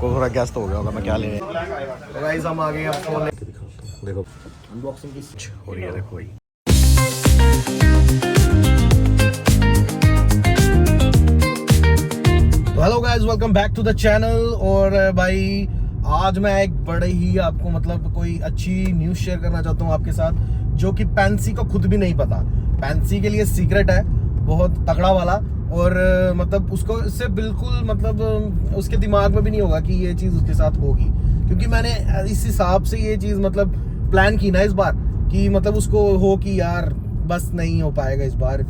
को थोड़ा गेस्ट हो गया होगा मैं क्या लेने। तो गाइस हम आ गए अब फोन लेके दिखाता हूं। देखो अनबॉक्सिंग की हो रही है। देखो भाई तो hello guys welcome back to the channel. और भाई आज मैं एक बड़े ही आपको मतलब कोई अच्छी न्यूज़ शेयर करना चाहता हूँ आपके साथ, जो कि पैंसी को खुद भी नहीं पता। पैंसी के लिए सीक्रेट है बहुत तगड़ा वाला, और मतलब उसको इससे बिल्कुल मतलब उसके दिमाग में भी नहीं होगा कि ये चीज़ उसके साथ होगी, क्योंकि मैंने इस हिसाब से ये चीज़ मतलब प्लान की ना इस बार कि मतलब उसको हो कि यार बस नहीं हो पाएगा इस बार।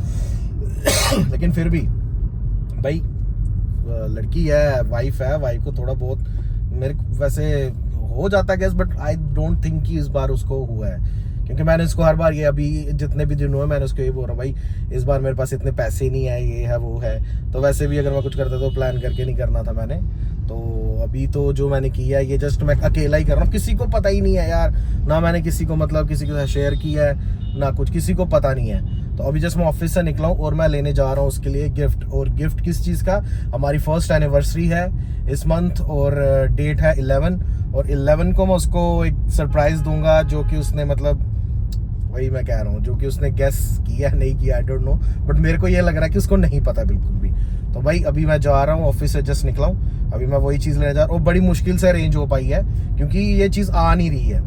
लेकिन फिर भी भाई लड़की है, वाइफ है, वाइफ को थोड़ा बहुत मेरे वैसे हो जाता है gas, but I don't think कि इस बार उसको हुआ है, क्योंकि मैंने इसको हर बार ये अभी जितने भी दिन हुए मैंने उसको ये बोल रहा हूँ भाई इस बार मेरे पास इतने पैसे नहीं है, ये है वो है। तो वैसे भी अगर मैं कुछ करता तो प्लान करके नहीं करना था मैंने। तो अभी तो जो मैंने किया है ये जस्ट मैं अकेला ही कर रहा हूँ, किसी को पता ही नहीं है यार, ना मैंने किसी को मतलब किसी के साथ शेयर किया है ना कुछ, किसी को पता नहीं है। तो अभी जस्ट मैं ऑफिस से निकला हूँ और मैं लेने जा रहा हूँ उसके लिए गिफ्ट। और गिफ्ट किस चीज़ का, हमारी फर्स्ट एनिवर्सरी है इस मंथ और डेट है 11, और 11 को मैं उसको एक सरप्राइज दूंगा, जो कि उसने मतलब वही मैं कह रहा हूँ जो कि उसने गेस किया नहीं किया आई डोंट नो, बट मेरे को ये लग रहा है कि उसको नहीं पता बिल्कुल भी। तो भाई अभी मैं जा रहा हूँ ऑफिस से जस्ट निकला हूँ, अभी मैं वही चीज़ लेने जा रहा हूँ, और बड़ी मुश्किल से अरेंज हो पाई है क्योंकि ये चीज़ आ नहीं रही है,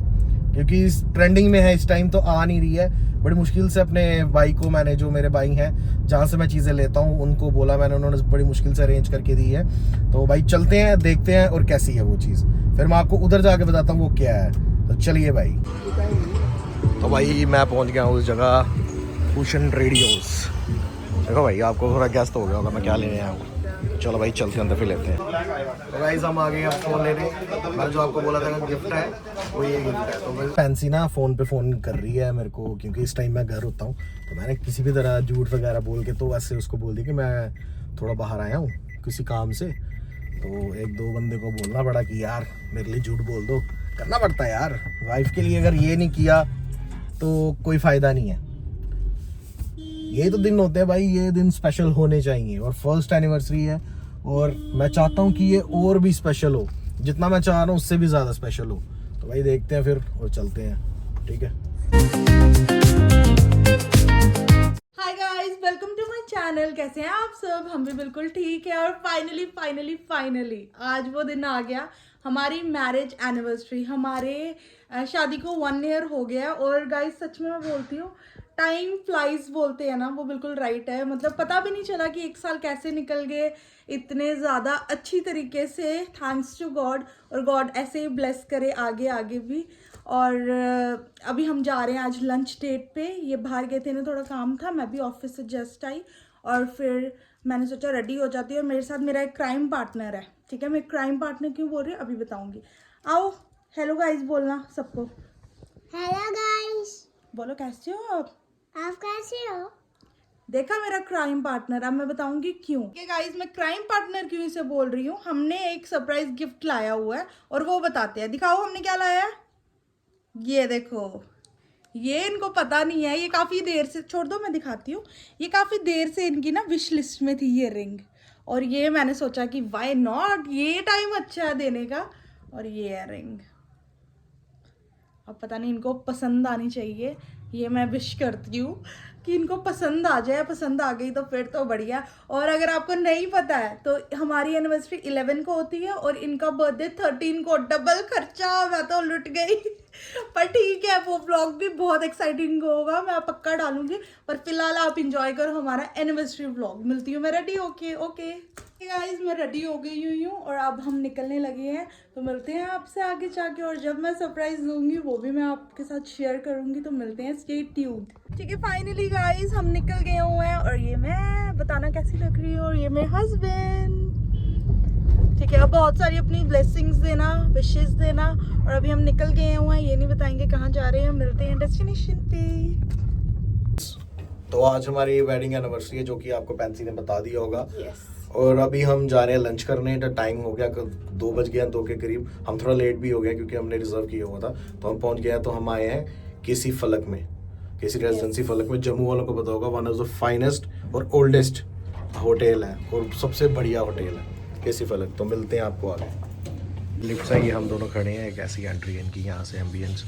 क्योंकि ट्रेंडिंग में है इस टाइम तो आ नहीं रही है। बड़ी मुश्किल से अपने भाई को मैंने, जो मेरे भाई हैं जहाँ से मैं चीज़ें लेता हूँ उनको बोला मैंने, उन्होंने बड़ी मुश्किल से अरेंज करके दी है। तो भाई चलते हैं देखते हैं और कैसी है वो चीज़, फिर मैं आपको उधर जाके बताता हूँ वो क्या है। तो चलिए भाई। तो भाई मैं पहुँच गया हूँ उस जगह, भूषण रेडियोस। देखो भाई आपको थोड़ा गेस्ट हो गया होगा मैं क्या लेने आया हूँ। चलो भाई चलते हैं अंदर फिर लेते हैं। तो गाइस हम आ गए अब फोन लेने। मैं जो आपको बोला था गिफ्ट है वो ये गिफ्ट है। तो फैंसी ना फ़ोन पे फ़ोन कर रही है मेरे को, क्योंकि इस टाइम मैं घर होता हूँ, तो मैंने किसी भी तरह झूठ वगैरह बोल के तो वैसे उसको बोल दी कि मैं थोड़ा बाहर आया हूँ किसी काम से। तो एक दो बंदे को बोलना पड़ा कि यार मेरे लिए झूठ बोल दो, करना पड़ता है यार वाइफ के लिए, अगर ये नहीं किया तो कोई फ़ायदा नहीं है। ये तो दिन होते हैं भाई, ये दिन स्पेशल होने चाहिए, और फर्स्ट एनिवर्सरी है और मैं चाहता हूँ कि ये और भी स्पेशल हो, जितना मैं चाह रहा हूँ उससे भी ज़्यादा स्पेशल हो। तो भाई देखते हैं फिर और चलते हैं, ठीक है। Hi guys, welcome to my channel. कैसे हैं आप सब? हम भी बिल्कुल ठीक है। और फाइनली आज वो दिन आ गया, हमारी मैरिज एनिवर्सरी। हमारे शादी को 1 ईयर हो गया। और गाइस सच में मैं बोलती हूँ, टाइम फ्लाइज बोलते हैं ना, वो बिल्कुल राइट है। मतलब पता भी नहीं चला कि 1 साल कैसे निकल गए इतने ज़्यादा अच्छी तरीके से, थैंक्स टू गॉड। और गॉड ऐसे ही ब्लेस करे आगे आगे भी। और अभी हम जा रहे हैं आज लंच डेट पे। ये बाहर गए थे ना, थोड़ा काम था, मैं भी ऑफिस से जस्ट आई और फिर मैंने सोचा रेडी हो जाती है। और मेरे साथ मेरा एक क्राइम पार्टनर है, ठीक है। मैं क्राइम पार्टनर क्यों बोल रही हूँ अभी बताऊंगी। आओ हेलो गाइस बोलना सबको। Hello guys. बोलो कैसे हो आप कैसे हो? देखा मेरा क्राइम पार्टनर, अब मैं बताऊंगी क्यों। गाइस मैं क्राइम पार्टनर क्यों इसे बोल रही हूँ, हमने एक सरप्राइज गिफ्ट लाया हुआ है और वो बताते हैं। दिखाओ हमने क्या लाया है। ये देखो, ये इनको पता नहीं है, ये काफ़ी देर से, छोड़ दो मैं दिखाती हूँ। ये काफ़ी देर से इनकी ना विश लिस्ट में थी ये रिंग, और ये मैंने सोचा कि वाई नॉट, ये टाइम अच्छा है देने का। और ये है रिंग। अब पता नहीं इनको पसंद आनी चाहिए, ये मैं विश करती हूँ कि इनको पसंद आ जाए। पसंद आ गई तो फिर तो बढ़िया। और अगर आपको नहीं पता है तो हमारी एनिवर्सरी 11 को होती है और इनका बर्थडे 13 को। डबल खर्चा, मैं तो लुट गई। पर ठीक है, वो ब्लॉग भी बहुत एक्साइटिंग होगा, मैं पक्का डालूंगी। पर फिलहाल आप इंजॉय करो हमारा एनिवर्सरी ब्लॉग। मिलती हूँ मैं रेडी होके। ओके गाइस मैं रेडी हो गई हुई हूँ और अब हम निकलने लगे हैं। तो मिलते हैं आपसे आगे जाके, और जब मैं सरप्राइज दूंगी वो भी मैं आपके साथ शेयर करूंगी। तो मिलते हैं, स्टे ट्यून्ड। ठीक है, फाइनली गाइस हम निकल गए हुए हैं, और ये मैं बताना कैसी लग रही हूँ, और ये मेरे हस्बैंड। ठीक है, अब बहुत सारी अपनी ब्लेसिंग्स देना, विशेस देना। और अभी हम निकल गए हुए हैं, ये नहीं बताएंगे कहाँ जा रहे हैं। मिलते हैं डेस्टिनेशन पे। तो आज हमारी वेडिंग एनिवर्सरी है, जो कि आपको पैंसी ने बता दिया होगा। यस। और अभी हम जा रहे हैं लंच करने। तो टाइम हो गया 2 बज गया, 2 के करीब। हम थोड़ा लेट भी हो गया क्योंकि हमने रिजर्व किया हुआ था। तो हम पहुंच गए, तो हम आए हैं केसी फलक में, केसी रेजिडेंसी फलक में। जम्मू वालों को पता होगा, वन ऑफ द फाइनेस्ट और ओल्डेस्ट होटल है और सबसे बढ़िया होटल है केसी फलक। तो मिलते हैं आपको आगे। लिफ्ट से ये हम दोनों खड़े हैं, एक ऐसी एंट्री है इनकी, यहाँ से एम्बियंस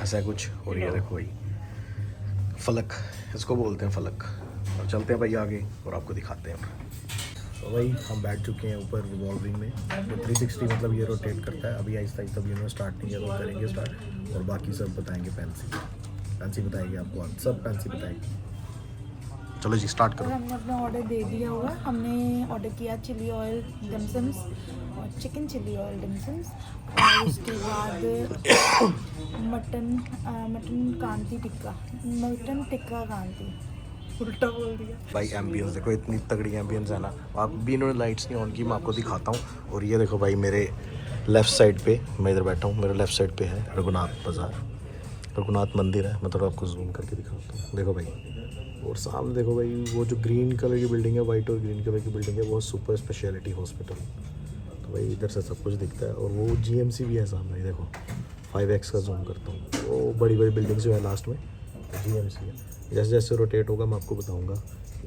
ऐसा है कुछ। और ये देखो भाई फलक, इसको बोलते हैं फलक। और चलते हैं भाई आगे और आपको दिखाते हैं। तो भाई हम बैठ चुके हैं ऊपर रिवॉल्विंग में, तो 360 मतलब ये रोटेट करता है। अभी आहिस्ता आहिस्ता भी स्टार्ट नहीं किया, तो करेंगे स्टार्ट और बाकी सब बताएंगे। पेंसी बताएगी आपको, सब पेंसी बताएगी। चलो जी स्टार्ट और करो। हमने अपना ऑर्डर दे दिया हुआ। हमने ऑर्डर किया चिली ऑयल डिमसम्स और चिकन चिली ऑयल डिमसम्स, और उसके बाद मटन कांती टिक्का, मटन टिक्का कांती, उल्टा बोल दिया भाई एम्बियंस देखो, इतनी तगड़ी एम्बियंस है ना। आप भी इन्होंने लाइट्स नहीं ऑन की, मैं आपको दिखाता हूँ। और ये देखो भाई मेरे लेफ़्ट साइड पे, मैं इधर बैठा हूँ, मेरे लेफ़्ट साइड पे है रघुनाथ बाज़ार, रघुनाथ मंदिर है। मैं थोड़ा आपको जूम करके दिखाता हूँ, देखो भाई। और सामने देखो भाई वो जो ग्रीन कलर की बिल्डिंग है, वाइट और ग्रीन कलर की बिल्डिंग है, वो सुपर स्पेशलिटी हॉस्पिटल। तो भाई इधर से सब कुछ दिखता है। और वो GMC भी है सामने, देखो 5x का जूम करता हूँ, वो बड़ी बड़ी बिल्डिंग्स जो है लास्ट में GMC है। जैसे जैसे रोटेट होगा मैं आपको बताऊँगा।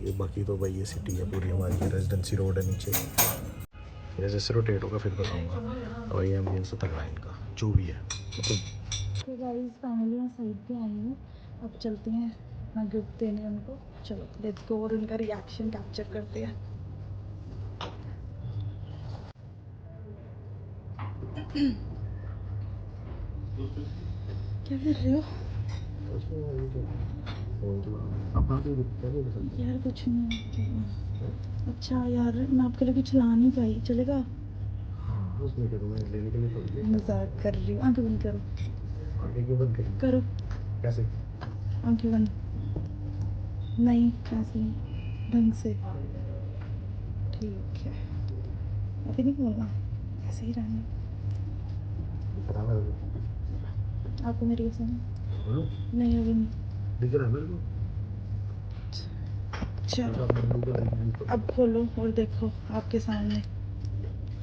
ये बाकी तो भाई ये सिटी है पूरी हमारी, रेजिडेंसी रोड है नीचे। जैसे जैसे रोटेट होगा फिर बताऊँगा। तो भाई एम्बियंस तो तगड़ा है इनका जो भी है मतलब। तो गाइस फाइनली मैं साइड पे आई हूँ। अब चलते हैं अपना गिफ्ट देने उनको। चलो लेट्स गो और उनका रिएक्शन कैप्चर करते हैं। क्या कर रहे हो यार? कुछ नहीं। अच्छा यार मैं आपके लिए कुछ ला नहीं पाई, चलेगा? मजाक कर रही हूँ। आंखें बंद करो, करो कैसे? आंखें बंद। नहीं ऐसे नहीं, ढंग से। ठीक है, अभी नहीं बोलना, ऐसे ही रहना। आपको मेरी कसम नहीं, अभी नहीं। दिख रहा है मेरे को। चलो अब खोलो और देखो आपके सामने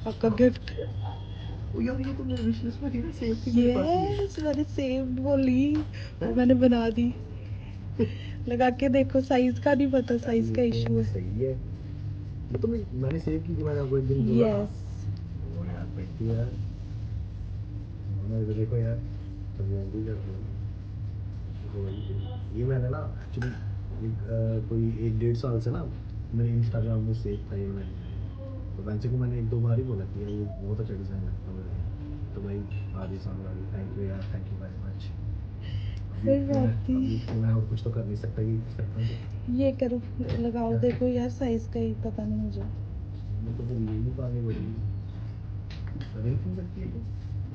आपका गिफ्ट। यार ये तो मेरे विश लिस्ट में थी ना, सेव थी मेरे पास ये। यस मैंने सेव बोली और मैंने बना दी। लगा के देखो, साइज का नहीं पता, साइज का इशू है। सही है। ये तो मैंने सेव की थी, मैंने आपको एक दिन बोला। यस ओ यार बैठी यार, मैंने देखो यार, तो जल्दी कर दो। तो ये मैंने ना एक्चुअली कोई 1-1.5 साल से ना मेरे इंस्टाग्राम में सेव था ये मैंने। तो वैसे को मैंने 1-2 बार ही बोला कि यार ये बहुत अच्छा डिज़ाइन लगता है मेरे। तो भाई आज ही सामने आ गई। थैंक यू यार, थैंक यू वेरी मच। कोई बात नहीं। अभी मैं और कुछ तो कर नहीं सकता, ये कर सकता हूँ। ये करो, लगाओ, देखो यार साइज का ही पता नहीं मुझे। मैं तो फिर ये नहीं पाने वाली रिंग क्यों करती है ये?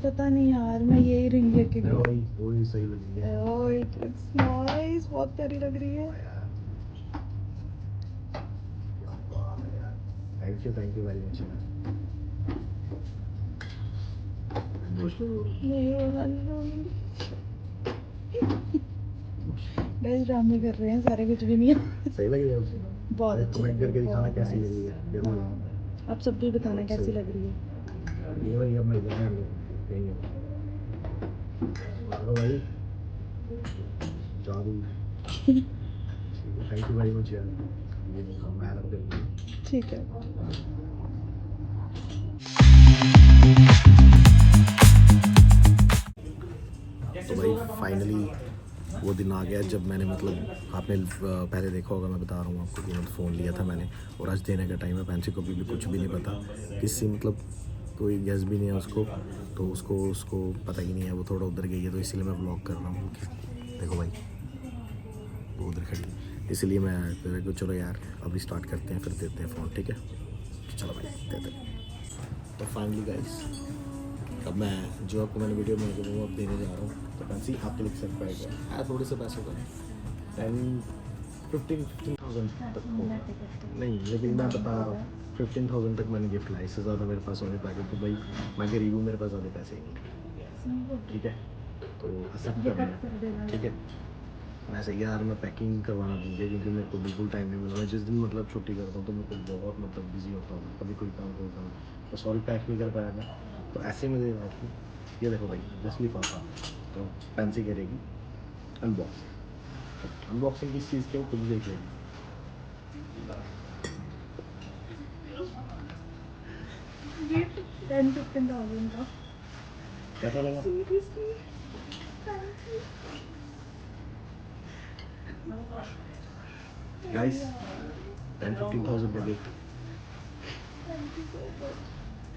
पता नहीं यार, मैं यही रिंग लेके गई। वही सही लग रही है। ओह इट्स नाइस, बहुत प्यारी लग रही है। थैंक यू वेरी मच यार। गाइस ड्रामे कर रहे हैं सारे, कुछ भी नहीं है। सही लग रही है। बहुत अच्छी कमेंट करके दिखाना बहुत कैसी nice। लग रही है जरूर। हाँ, आप सब भी बताना कैसी लग रही है। ये भाई अब मैं इधर नहीं हूँ भाई, जादू। थैंक यू वेरी मच यार, ये मैं रख देता हूँ। ठीक है। तो भाई फाइनली वो दिन आ गया जब मैंने मतलब, आपने पहले देखा होगा, मैं बता रहा हूँ आपको कि मतलब फ़ोन लिया था मैंने और आज देने का टाइम है। पेंसी को भी कुछ भी नहीं पता, किसी मतलब कोई गैस भी नहीं है उसको, तो उसको पता ही नहीं है, वो थोड़ा उधर गई है, तो इसीलिए मैं व्लॉग कर रहा हूँ। देखो भाई वो उधर खड़ी है, इसलिए मैं तो चलो यार अभी स्टार्ट करते हैं, फिर देते हैं फ़ोन, ठीक है? चलो भाई देते हैं। तो फाइनली गाइस अब मैं जो आपको मैंने वीडियो में वो अब देने जा रहा हूँ। तो पेंसी आपके लिए सरप्राइज है थोड़े से पैसों का, 10-15,000 तक हो। नहीं लेकिन मैं बता रहा हूँ 15,000 तक मैंने गिफ्ट लाया, इससे ज़्यादा मेरे पास होने पाएगा क्योंकि भाई मैं गरीब हूँ, मेरे पास ज़्यादा पैसे ही नहीं। ठीक है, तो एक्सेप्ट करना, ठीक है? वैसे यार मैं पैकिंग करवाना भूल गया क्योंकि मेरे को बिल्कुल टाइम नहीं मिला। मैं जिस दिन मतलब छुट्टी करता हूँ तो मेरे को बहुत मतलब बिजी होता हूँ, कभी कोई काम करता हूँ, तो सॉरी पैक नहीं कर पाया मैं। तो ऐसे में दे रहा हूँ, ये देखो भाई जस्ट लिफाफा। तो पेंसी करेगी अनबॉक्सिंग किस चीज़ के, वो खुद देख लेगी। गिफ्ट 10-15,000 का। कैसा लगा? गाइस 10-15,000 का गिफ्ट।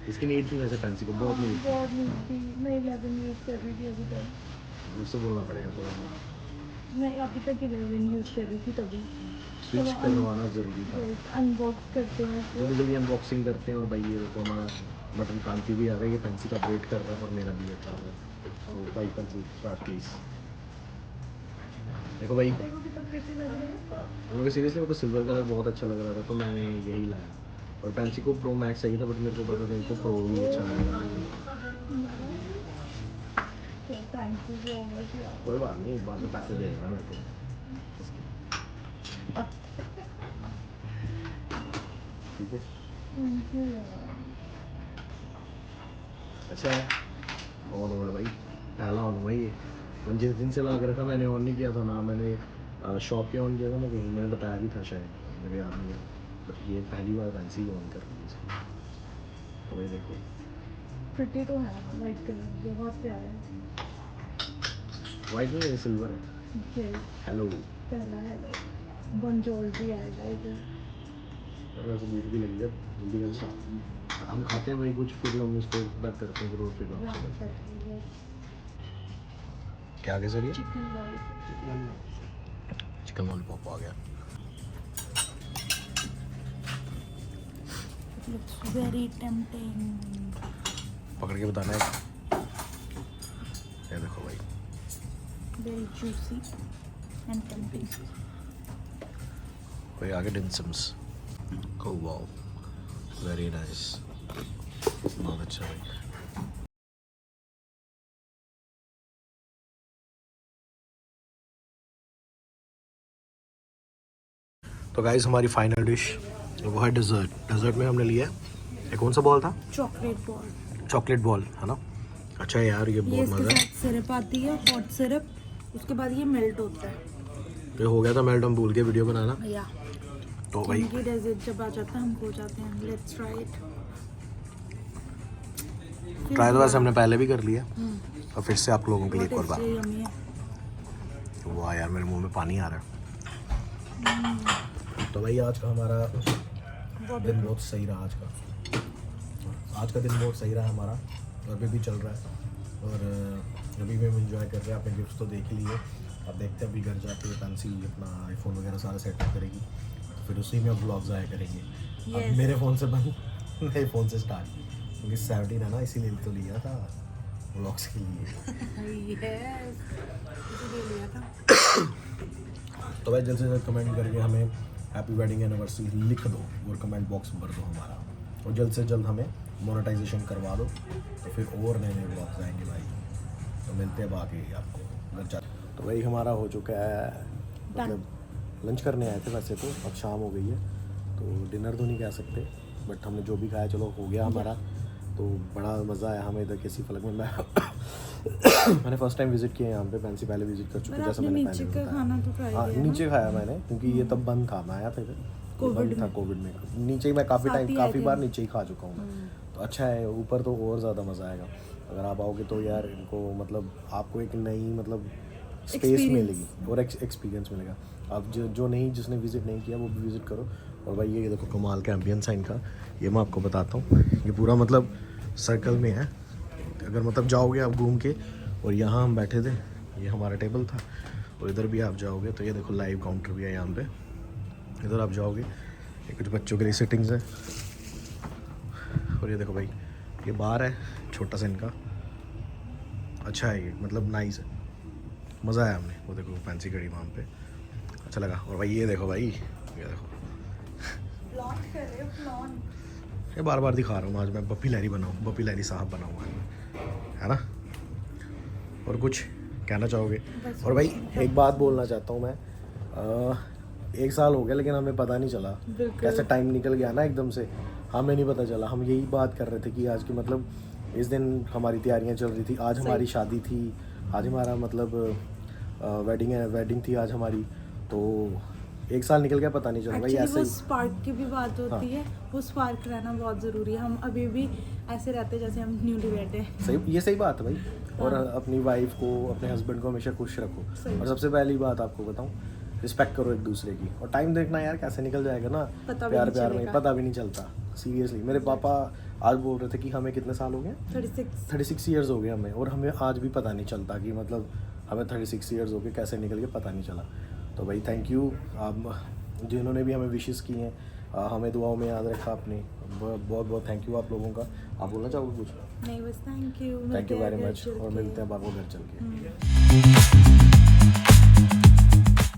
इसकी नीड थी वैसे फैंसी को, बहुत नीड थी। मैं 11 यूज़ कर रही थी अभी तक। मुझसे बोलना पड़ेगा थोड़ा। मैं अभी तक 11 यूज़ कर रही थी तभी। स्विच करवाना ज़रूरी था। अनबॉक्स करते हैं इसको। जल्दी जल्दी अनबॉक्सिंग करते हैं। और भाई ये देखो हमारा मटन कांति भी आ गया, ये फैंसी का वेट कर रहा है और मेरा भी वेट कर रहा है। तो भाई फैंसी स्टार्ट प्लीज। देखो भाई, देखो कितना प्रिटी लग रहा है। मुझे सीरियसली मेरे को सिल्वर कलर बहुत अच्छा लग रहा था तो मैंने यही लाया। और फैंसी को प्रो मैक्स चाहिए था बट मेरे को पता था इनको प्रो ही अच्छा लगेगा। थैंक यू सो मच यार। कोई बात नहीं, एक बार में पैसे दे देना मेरे को। ठीक है, थैंक यू यार। अच्छा है। ऑन हो रहा भाई, पहला ऑन हुआ ये। मैं जिस दिन से लगा रखा मैंने ऑन नहीं किया था ना, मैंने शॉप पे ऑन किया था ना कहीं, मैंने बताया भी था शायद, मेरे याद नहीं है। बट ये पहली बार फैंसी ऑन कर रही है इसको। तो भाई देखो, प्रिटी तो है, वाइट कलर बहुत प्यारा है। वाइट में सिल्वर है। ये हेलो, पहला है, बंजोल भी आएगा इधर। वैसे मीट भी लगी है जल्दी जल्दी। हम खाते हैं भाई कुछ, फिर हम इसको बैक करते हैं जरूर। फिर आपसे क्या आगे सर? ये चिकन लॉलीपॉप आ गया। Looks very tempting. पकड़ के बताना है। ये देखो भाई, वेरी जूसी एंड टेम्पटिंग। कोई आगे डिम्सम्स। Oh wow, very nice. बहुत अच्छा भाई। तो गाइस हमारी फाइनल डिश वो है डेजर्ट। डेजर्ट में हमने लिया है, ये कौन सा बॉल था? Chocolate ball. चॉकलेट बॉल है ना। अच्छा है यार, ये ये बहुत इसके मज़ा है। साथ सिरप आती है, हॉट सिरप। उसके बाद ये मेल्ट होता है। ये हो गया था मेल्ट, हम भूल के वीडियो बनाना। या तो भाई इनकी डेजर्ट जब आ जाता है हम खो जाते हैं। Let's try it. ट्राई तो वैसे हमने पहले भी कर लिया और फिर से आप लोगों के लिए एक और बार। यम्मी है। वाह यार, मेरे मुंह में पानी आ रहा है। तो भाई आज का हमारा दिन बहुत सही रहा। आज का दिन बहुत सही रहा हमारा, और अभी भी चल रहा है। और अभी भी हम इंजॉय कर रहे हैं। आपने गिफ्ट्स तो देख लिए। अब देखते हैं अभी घर जाके फैंसी अपना आईफोन वगैरह सारा सेटअप करेगी, तो फिर उसी में ब्लॉग्स आया करेंगे। अब मेरे फ़ोन से बंद, नए फ़ोन से स्टार्ट, क्योंकि 17 है ना, इसीलिए तो लिया था ब्लॉग्स के लिए। इसीलिए लिया था। तो भाई जल्द से जल्द कमेंट करके हमें हैप्पी वेडिंग एनिवर्सरी लिख दो और कमेंट बॉक्स में भर दो हमारा, और जल्द से जल्द हमें मोनेटाइजेशन करवा दो, तो फिर और नए नए ब्लॉग्स आएंगे भाई। तो मिलते हैं बाकी आपको घर जा। तो भाई हमारा हो चुका है, मतलब लंच करने आए थे वैसे तो, अब शाम हो गई है तो डिनर तो नहीं कह सकते, बट हमने जो भी खाया चलो हो गया हमारा। तो बड़ा मज़ा आया हमें इधर किसी फलक में। मैंने फर्स्ट टाइम विजिट किया यहाँ पे। फैंसी पहले विजिट कर चुकी, जैसा मैंने पहले नीचे का खाना तो ट्राई हाँ किया नीचे खाया मैंने, क्योंकि ये तब बंद था। मैं आया था इधर, बंद था कोविड में। नीचे ही मैं काफ़ी बार नीचे ही खा चुका हूँ मैं। तो अच्छा है, ऊपर तो और ज़्यादा मज़ा आएगा अगर आप आओगे तो यार। इनको मतलब आपको एक नई मतलब स्पेस मिलेगी और एक्सपीरियंस मिलेगा। आप जो नहीं, जिसने विज़िट नहीं किया वो भी विज़िट करो। और भाई ये देखो कमाल का एम्बियंस है इनका, ये मैं आपको बताता हूँ। ये पूरा मतलब सर्कल में है, अगर मतलब जाओगे आप घूम के, और यहाँ हम बैठे थे, ये हमारा टेबल था। और इधर भी आप जाओगे तो ये देखो लाइव काउंटर भी है यहाँ पे। इधर आप जाओगे, ये कुछ बच्चों के लिए सिटिंग्स है। और ये देखो भाई, ये बार है छोटा सा इनका। अच्छा है ये, मतलब नाइस है, मज़ा आया हमें। वो देखो फैंसी घड़ी वहाँ पे, अच्छा लगा। और भाई ये देखो भाई, ये देखो ये बार बार दिखा रहा हूँ। आज मैं बप्पी लहरी बनाऊँ, बप्पी लहरी साहब बनाऊँ है ना। और कुछ कहना चाहोगे? और भाई एक बात बोलना चाहता हूँ मैं, 1 साल हो गया लेकिन हमें पता नहीं चला कैसे टाइम निकल गया ना एकदम से, हमें नहीं पता चला। हम यही बात कर रहे थे कि आज की मतलब इस दिन हमारी तैयारियां चल रही थी, आज हमारी शादी थी, आज हमारा मतलब वेडिंग थी आज हमारी। तो 1 साल निकल गया पता नहीं चला भाई। एक्चुअली ऐसे वो ही स्पार्क की भी बात होती है, वो स्पार्क रहना बहुत ज़रूरी है। हम अभी भी ऐसे रहते हैं जैसे हम न्यूलीवैड हैं। सही, ये सही बात है भाई। और अपनी वाइफ को, अपने हस्बैंड को हमेशा खुश रखो। सही। और सबसे पहली बात आपको बताऊं, रिस्पेक्ट करो एक दूसरे की। और टाइम देखना यार कैसे निकल जाएगा ना, पता भी प्यार नहीं प्यार में चलेगा। पता भी नहीं चलता। सीरियसली मेरे पापा आज बोल रहे थे कि हमें कितने साल हो गए, 36 ईयर्स हो गए हमें, और हमें आज भी पता नहीं चलता कि मतलब हमें 36 ईयर्स हो गए कैसे निकल गए, पता नहीं चला। तो भाई थैंक यू आप जिन्होंने भी हमें विशेस की हैं, हमें दुआओं में याद रखा आपने। बहुत बहुत थैंक यू आप लोगों का। आप बोलना चाहोगे कुछ? नहीं, बस thank you thank you very much, और मिलते हैं बाबू घर चल के।